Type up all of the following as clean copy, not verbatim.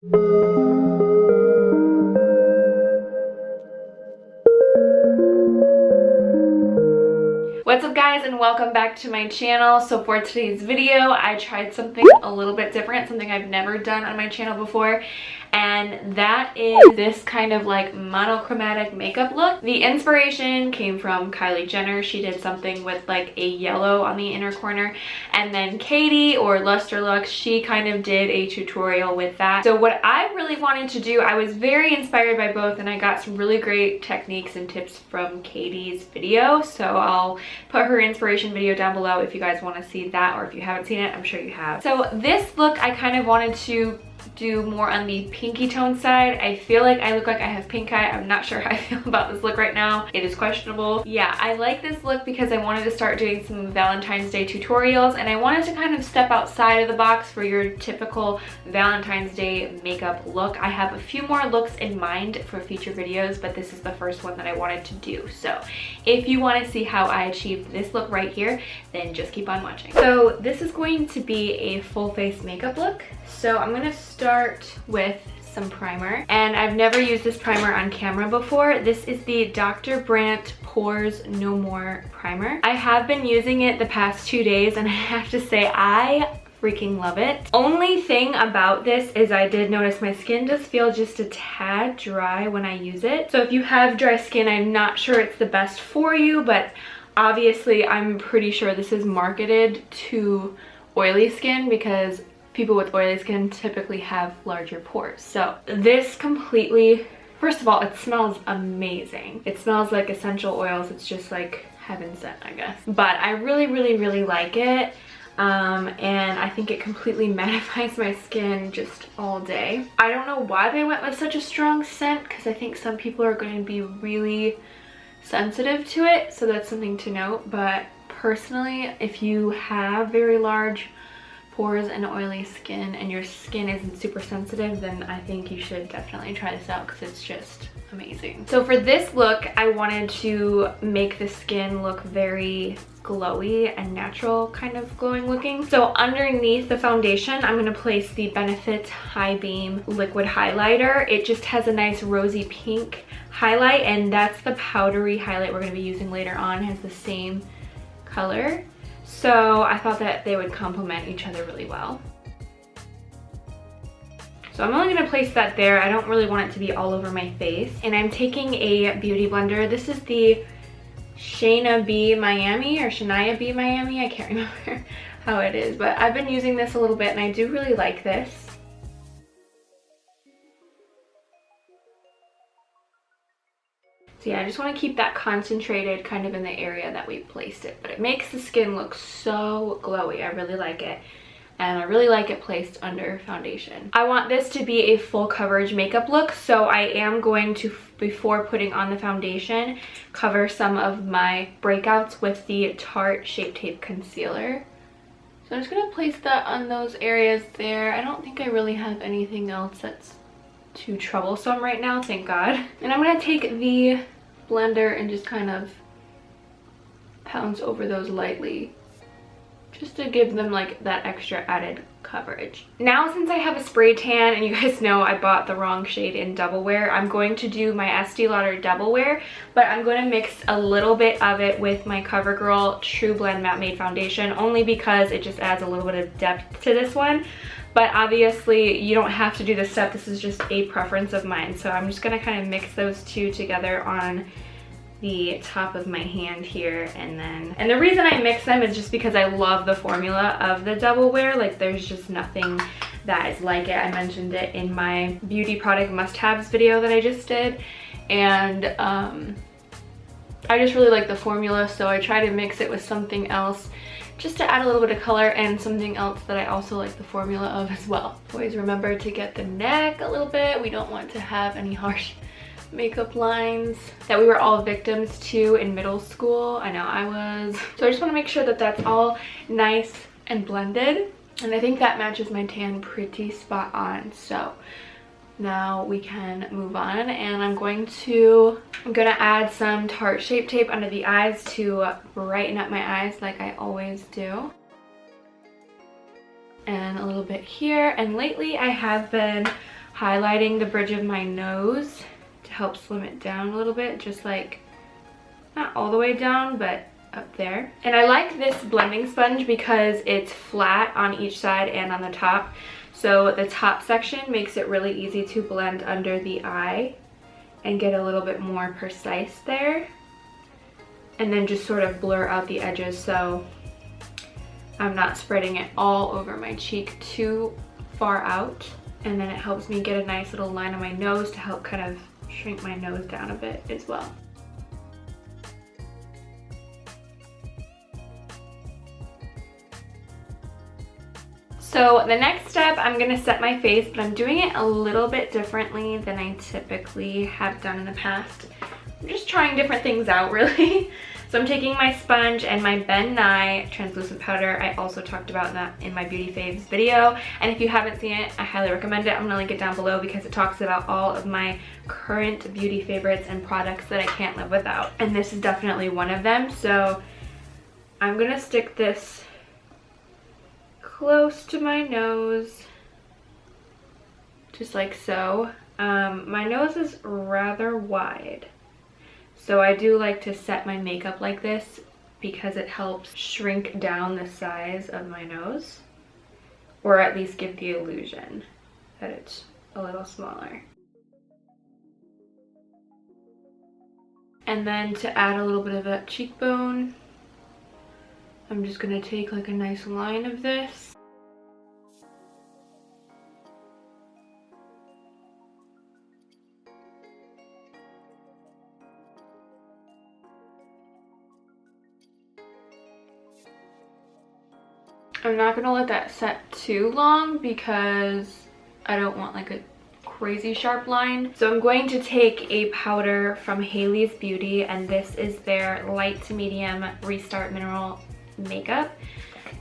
What's up guys, and welcome back to my channel. So for today's video, I tried something a little bit different, something I've never done on my channel before, and that is this kind of like monochromatic makeup look. The inspiration came from Kylie Jenner. She did something with like a yellow on the inner corner, and then Katie, or Luster Lux, she kind of did a tutorial with that. So what I really wanted to do, I was very inspired by both, and I got some really great techniques and tips from Katie's video, so I'll put her inspiration video down below if you guys want to see that, or if you haven't seen it, I'm sure you have. So this look, I kind of wanted to do more on the pinky tone side. I feel like I look like I have pink eye. I'm not sure how I feel about this look right now. It is questionable. Yeah, I like this look because I wanted to start doing some Valentine's Day tutorials, and I wanted to kind of step outside of the box for your typical Valentine's Day makeup look. I have a few more looks in mind for future videos, but this is the first one that I wanted to do. So if you want to see how I achieved this look right here, then just keep on watching. So this is going to be a full face makeup look. So I'm going to start with some primer, and I've never used this primer on camera before. This is the Dr. Brandt Pores No More primer. I have been using it the past 2 days, and I have to say I freaking love it. Only thing about this is I did notice my skin does feel just a tad dry when I use it. So if you have dry skin, I'm not sure it's the best for you, but obviously I'm pretty sure this is marketed to oily skin because people with oily skin typically have larger pores. So this completely, first of all, it smells amazing. It smells like essential oils. It's just like heaven sent, I guess. But I really like it. And I think it completely mattifies my skin just all day. I don't know why they went with such a strong scent, because I think some people are going to be really sensitive to it. So that's something to note. But personally, if you have very large pores and oily skin and your skin isn't super sensitive, then I think you should definitely try this out because it's just amazing. So for this look, I wanted to make the skin look very glowy and natural, kind of glowing looking. So underneath the foundation, I'm going to place the Benefit High Beam Liquid Highlighter. It just has a nice rosy pink highlight, and that's the powdery highlight we're going to be using later on. It has the same color. So I thought that they would complement each other really well. So I'm only going to place that there. I don't really want it to be all over my face. And I'm taking a beauty blender. This is the Shania B Miami, or Shania B Miami. I can't remember how it is, but I've been using this a little bit and I do really like this. So yeah, I just want to keep that concentrated kind of in the area that we placed it, but it makes the skin look so glowy. I really like it, and I really like it placed under foundation. I want this to be a full coverage makeup look, so I am going to, before putting on the foundation, cover some of my breakouts with the Tarte Shape Tape Concealer. So I'm just going to place that on those areas there. I don't think I really have anything else that's too troublesome right now, thank God. And I'm going to take the blender and just kind of pounce over those lightly, just to give them like that extra added coverage. Now, since I have a spray tan, and you guys know I bought the wrong shade in Double Wear, I'm going to do my Estee Lauder Double Wear, but I'm going to mix a little bit of it with my CoverGirl True Blend Matte Made Foundation, only because it just adds a little bit of depth to this one. But obviously you don't have to do this step. This is just a preference of mine. So I'm just gonna kind of mix those two together on the top of my hand here, and the reason I mix them is just because I love the formula of the Double Wear. Like, there's just nothing that is like it. I mentioned it in my beauty product must-haves video that I just did, and I just really like the formula, so I try to mix it with something else just to add a little bit of color, and something else that I also like the formula of as well. Always remember to get the neck a little bit. We don't want to have any harsh makeup lines that we were all victims to in middle school. I know I was. So I just want to make sure that that's all nice and blended, and I think that matches my tan pretty spot on. So now we can move on, and I'm gonna add some Tarte Shape Tape under the eyes to brighten up my eyes like I always do, and a little bit here. And lately I have been highlighting the bridge of my nose to help slim it down a little bit, just like not all the way down, but up there. And I like this blending sponge because it's flat on each side and on the top. So the top section makes it really easy to blend under the eye and get a little bit more precise there. And then just sort of blur out the edges so I'm not spreading it all over my cheek too far out. And then it helps me get a nice little line on my nose to help kind of shrink my nose down a bit as well. So the next step, I'm gonna set my face, but I'm doing it a little bit differently than I typically have done in the past. I'm just trying different things out, really. So I'm taking my sponge and my Ben Nye translucent powder. I also talked about that in my Beauty Faves video. And if you haven't seen it, I highly recommend it. I'm gonna link it down below because it talks about all of my current beauty favorites and products that I can't live without. And this is definitely one of them. So I'm gonna stick this close to my nose, just like so. My nose is rather wide, so I do like to set my makeup like this because it helps shrink down the size of my nose, or at least give the illusion that it's a little smaller. And then to add a little bit of that cheekbone, I'm just gonna take like a nice line of this. I'm not gonna let that set too long because I don't want like a crazy sharp line. So I'm going to take a powder from Hailey's Beauty, and this is their light to medium Restart Mineral Makeup.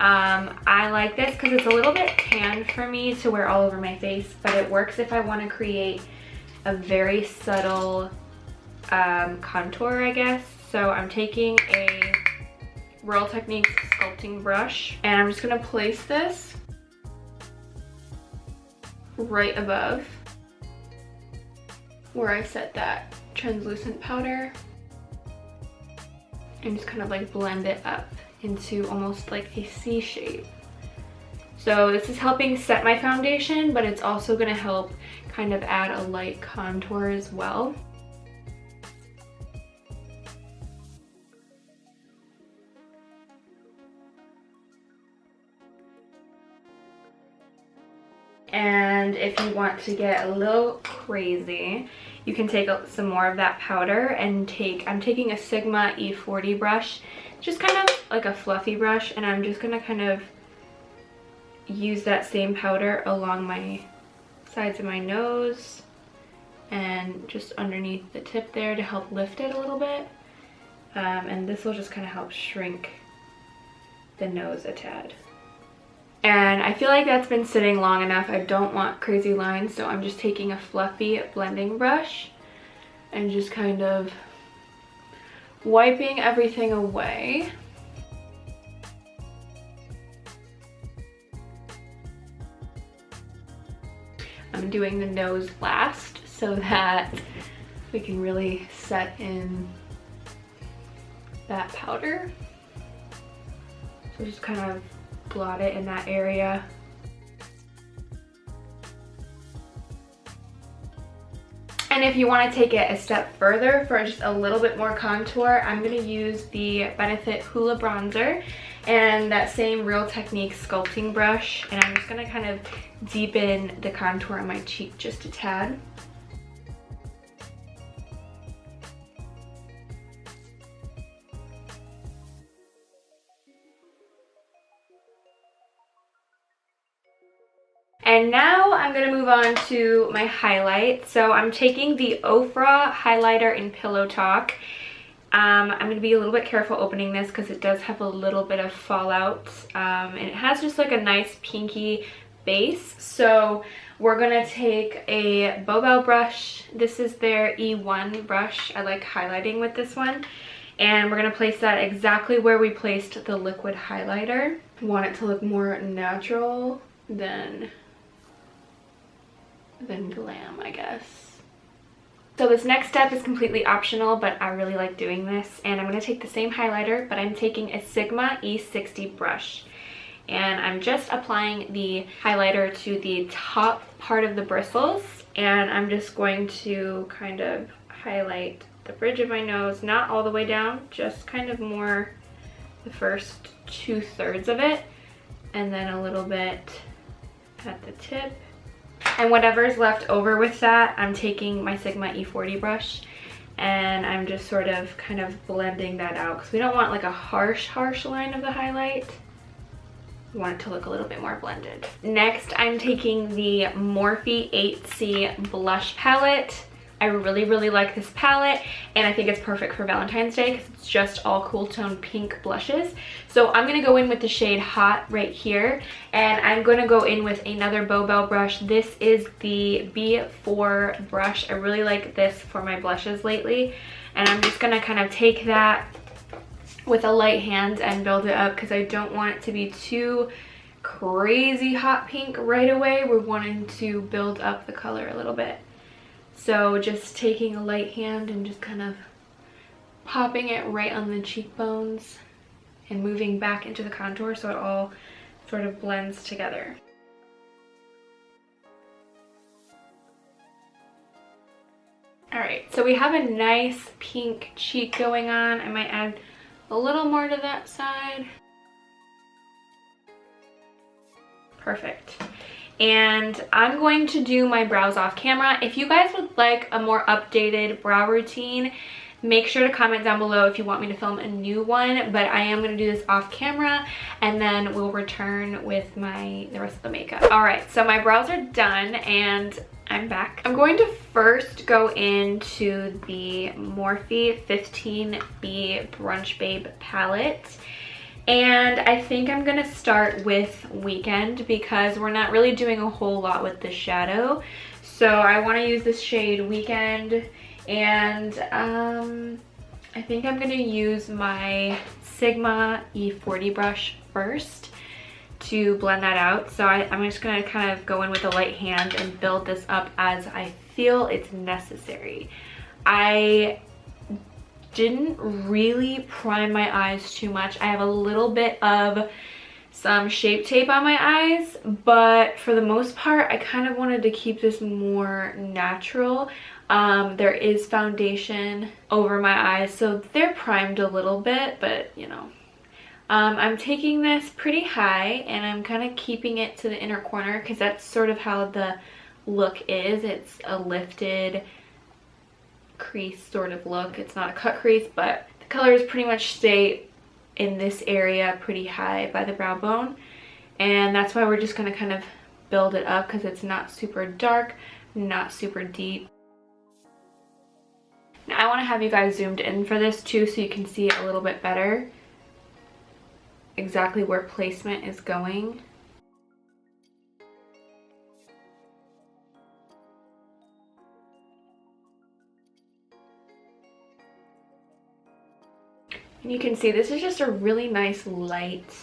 I like this because it's a little bit tan for me to wear all over my face, but it works if I want to create a very subtle contour, I guess. So I'm taking a Real Techniques sculpting brush, and I'm just going to place this right above where I set that translucent powder, and just kind of like blend it up into almost like a C shape. So this is helping set my foundation, but it's also going to help kind of add a light contour as well. And if you want to get a little crazy, you can take some more of that powder and I'm taking a Sigma E40 brush, just kind of like a fluffy brush, and I'm just gonna kind of use that same powder along my sides of my nose and just underneath the tip there to help lift it a little bit. And this will just kind of help shrink the nose a tad. And I feel like that's been sitting long enough. I don't want crazy lines, so I'm just taking a fluffy blending brush and just kind of wiping everything away. I'm doing the nose last so that we can really set in that powder. So just kind of blot it in that area. And if you want to take it a step further for just a little bit more contour, I'm going to use the Benefit Hoola bronzer and that same Real Techniques sculpting brush, and I'm just going to kind of deepen the contour on my cheek just a tad. And now I'm going to move on to my highlight. So I'm taking the Ofra highlighter in Pillow Talk. I'm going to be a little bit careful opening this because it does have a little bit of fallout. And it has just like a nice pinky base. So we're going to take a Bobel brush. This is their E1 brush. I like highlighting with this one. And we're going to place that exactly where we placed the liquid highlighter. I want it to look more natural than than glam, I guess. So this next step is completely optional, but I really like doing this. And I'm going to take the same highlighter, but I'm taking a Sigma E60 brush. And I'm just applying the highlighter to the top part of the bristles. And I'm just going to kind of highlight the bridge of my nose, not all the way down, just kind of more the first 2/3 of it. And then a little bit at the tip. And whatever's left over with that, I'm taking my Sigma E40 brush and I'm just sort of kind of blending that out because we don't want like a harsh line of the highlight. We want it to look a little bit more blended. Next, I'm taking the Morphe 8C blush palette. I really like this palette, and I think it's perfect for Valentine's Day because it's just all cool tone pink blushes. So I'm going to go in with the shade Hot right here, and I'm going to go in with another Bobel brush. This is the B4 brush. I really like this for my blushes lately, and I'm just going to kind of take that with a light hand and build it up because I don't want it to be too crazy hot pink right away. We're wanting to build up the color a little bit. So just taking a light hand and just kind of popping it right on the cheekbones and moving back into the contour so it all sort of blends together. Alright, so we have a nice pink cheek going on. I might add a little more to that side. Perfect. And I'm going to do my brows off camera. If you guys would like a more updated brow routine, make sure to comment down below if you want me to film a new one, but I am going to do this off camera and then we'll return with the rest of the makeup. Alright, so my brows are done and I'm back. I'm going to first go into the Morphe 15B Brunch Babe palette. And I think I'm going to start with Weekend because we're not really doing a whole lot with the shadow. So I want to use this shade Weekend, and I think I'm going to use my Sigma E40 brush first to blend that out. So I'm just going to kind of go in with a light hand and build this up as I feel it's necessary. I didn't really prime my eyes too much. I have a little bit of some Shape Tape on my eyes, but for the most part I kind of wanted to keep this more natural. There is foundation over my eyes, so they're primed a little bit, but you know. I'm taking this pretty high and I'm kind of keeping it to the inner corner because that's sort of how the look is. It's a lifted crease sort of look. It's not a cut crease, but the colors pretty much stay in this area pretty high by the brow bone, and that's why we're just going to kind of build it up because it's not super dark, not super deep. Now I want to have you guys zoomed in for this too so you can see it a little bit better exactly where placement is going. And you can see this is just a really nice light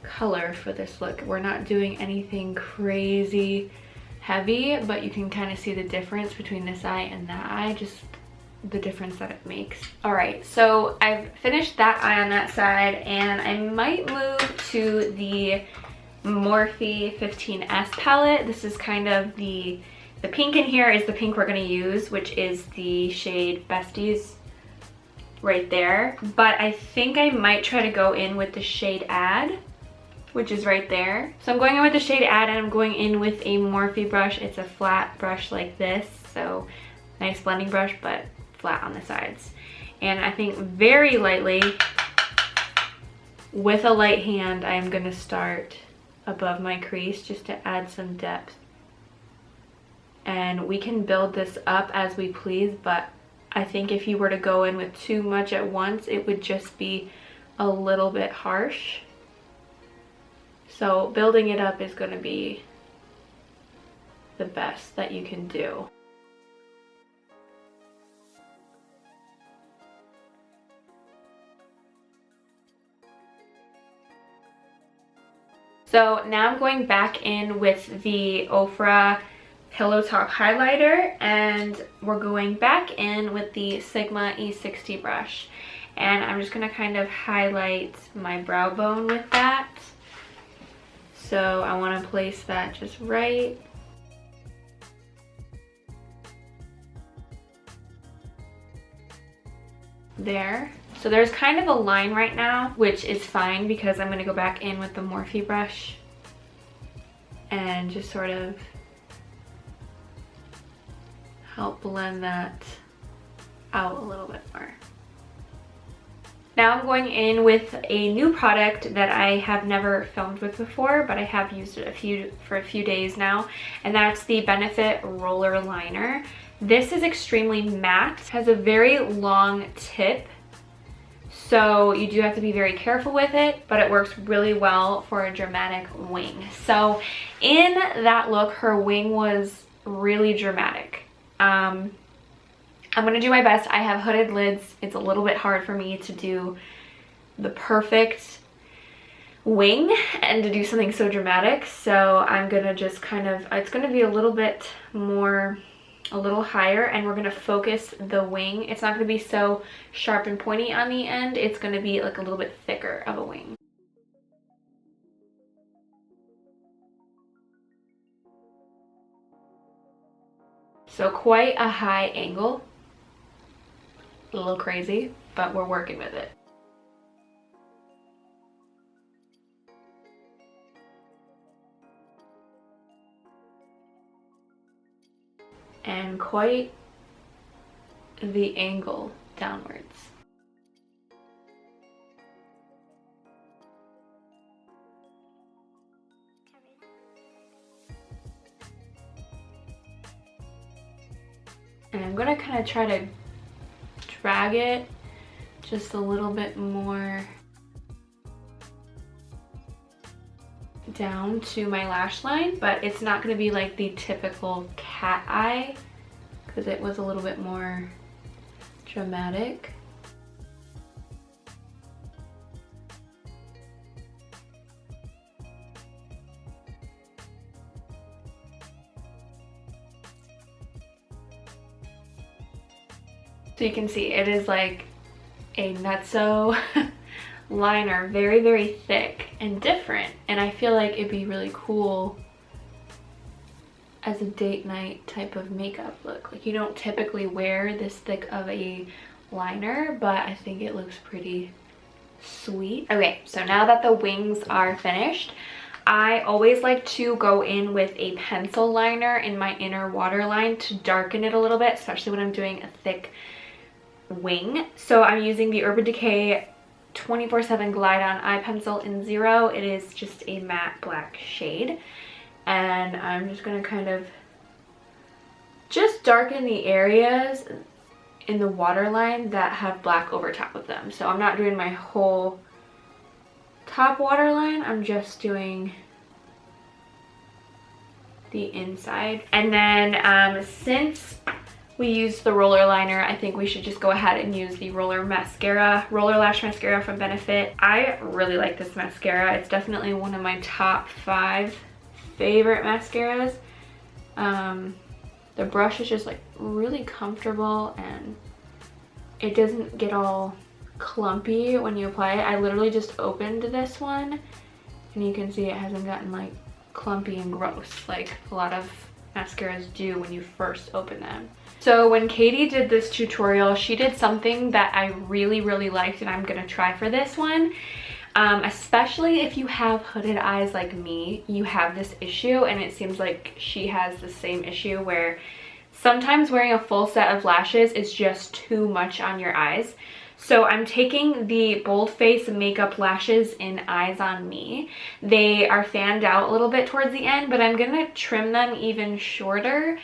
color for this look. We're not doing anything crazy heavy, but you can kind of see the difference between this eye and that eye, just the difference that it makes. Alright, so I've finished that eye on that side, and I might move to the Morphe 15S palette. This is kind of the pink in here is the pink we're going to use, which is the shade Besties right there. But I think I might try to go in with the shade Add, which is right there. So I'm going in with the shade Add, and I'm going in with a Morphe brush. It's a flat brush like this, so nice blending brush, but flat on the sides. And I think very lightly, with a light hand, I am going to start above my crease just to add some depth. And we can build this up as we please, but I think if you were to go in with too much at once, it would just be a little bit harsh. So building it up is going to be the best that you can do. So now I'm going back in with the Ofra Pillow Talk highlighter, and we're going back in with the Sigma E60 brush, and I'm just going to kind of highlight my brow bone with that. So I want to place that just right there. So there's kind of a line right now, which is fine because I'm going to go back in with the Morphe brush and just sort of help blend that out a little bit more. Now I'm going in with a new product that I have never filmed with before, but I have used it for a few days now, and that's the Benefit Roller Liner. This is extremely matte, has a very long tip, so you do have to be very careful with it, but it works really well for a dramatic wing. So in that look, her wing was really dramatic. I'm gonna do my best. I have hooded lids. It's a little bit hard for me to do the perfect wing and to do something so dramatic. So I'm gonna just kind of, it's gonna be a little bit more, a little higher, and we're gonna focus the wing. It's not gonna be so sharp and pointy on the end. It's gonna be like a little bit thicker of a wing. So quite a high angle. A little crazy, but we're working with it. And quite the angle downwards. And I'm gonna kind of try to drag it just a little bit more down to my lash line, but it's not going to be like the typical cat eye because it was a little bit more dramatic. So you can see it is like a nutso liner, very, very thick and different. And I feel like it'd be really cool as a date night type of makeup look. Like you don't typically wear this thick of a liner, but I think it looks pretty sweet. Okay, so now that the wings are finished, I always like to go in with a pencil liner in my inner waterline to darken it a little bit, especially when I'm doing a thick wing. So I'm using the Urban Decay 24/7 Glide On Eye Pencil in 0. It is just a matte black shade, and I'm just going to kind of just darken the areas in the waterline that have black over top of them. So I'm not doing my whole top waterline, I'm just doing the inside. And then since we used the roller liner, I think we should just go ahead and use the roller lash mascara from Benefit. I really like this mascara. It's definitely one of my top 5 favorite mascaras. The brush is just like really comfortable and it doesn't get all clumpy when you apply it. I literally just opened this one and you can see it hasn't gotten like clumpy and gross like a lot of mascaras do when you first open them. So when Katie did this tutorial, she did something that I really, really liked, and I'm gonna try for this one. Especially if you have hooded eyes like me, you have this issue, and it seems like she has the same issue where sometimes wearing a full set of lashes is just too much on your eyes. So I'm taking the Bold Face Makeup Lashes in Eyes on Me. They are fanned out a little bit towards the end, but I'm gonna trim them even shorter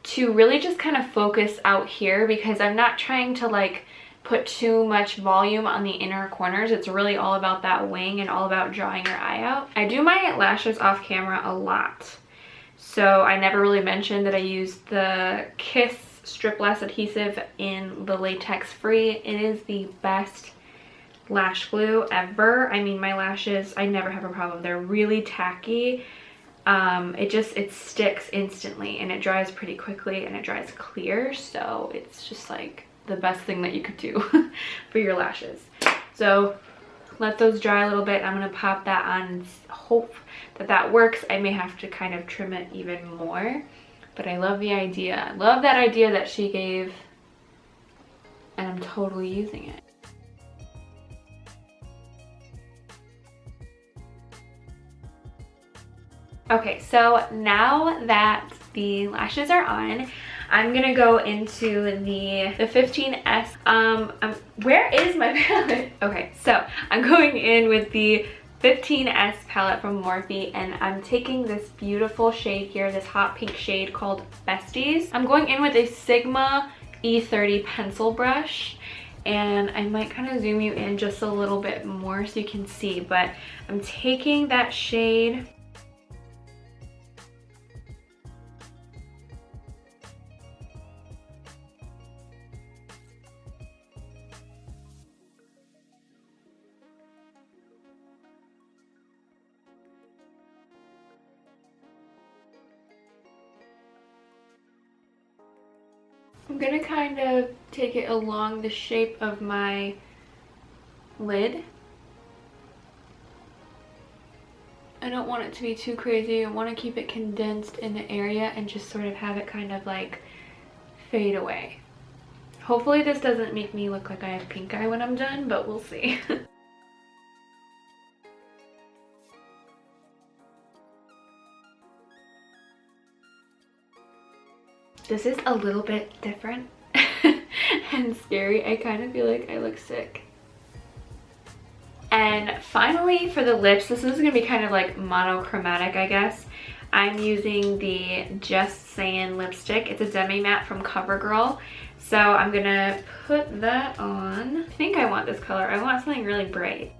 to really just kind of focus out here because I'm not trying to like put too much volume on the inner corners. It's really all about that wing and all about drawing your eye out. I do my lashes off camera a lot, so I never really mentioned that I used the Kiss Strip Lash Adhesive in the latex free. It is the best lash glue ever. I mean, my lashes, I never have a problem. They're really tacky. it sticks instantly and it dries pretty quickly and it dries clear, so it's just like the best thing that you could do for your lashes. So let those dry a little bit. I'm gonna pop that on and hope that that works. I may have to kind of trim it even more, but I love the idea. I love that idea that she gave, and I'm totally using it. Okay, so now that the lashes are on, I'm gonna go into the 15S. Where is my palette? Okay, so I'm going in with the 15S palette from Morphe, and I'm taking this beautiful shade here, this hot pink shade called Besties. I'm going in with a Sigma E30 pencil brush, and I might kind of zoom you in just a little bit more so you can see, but I'm taking that shade. I'm gonna kind of take it along the shape of my lid. I don't want it to be too crazy. I want to keep it condensed in the area and just sort of have it kind of like fade away. Hopefully this doesn't make me look like I have pink eye when I'm done, but we'll see. This is a little bit different and scary. I kind of feel like I look sick. And finally for the lips, this is gonna be kind of like monochromatic, I guess. I'm using the Just Sayin lipstick. It's a demi matte from CoverGirl. So I'm gonna put that on. I think I want this color. I want something really bright.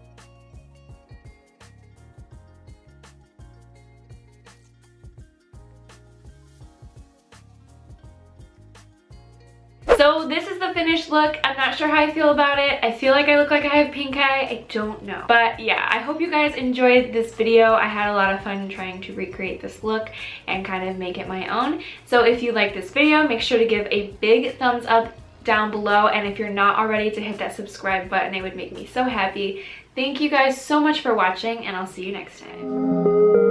So this is the finished look. I'm not sure how I feel about it. I feel like I look like I have pink eye. I don't know. But yeah, I hope you guys enjoyed this video. I had a lot of fun trying to recreate this look and kind of make it my own. So if you like this video, make sure to give a big thumbs up down below. And if you're not already, to hit that subscribe button. It would make me so happy. Thank you guys so much for watching, and I'll see you next time.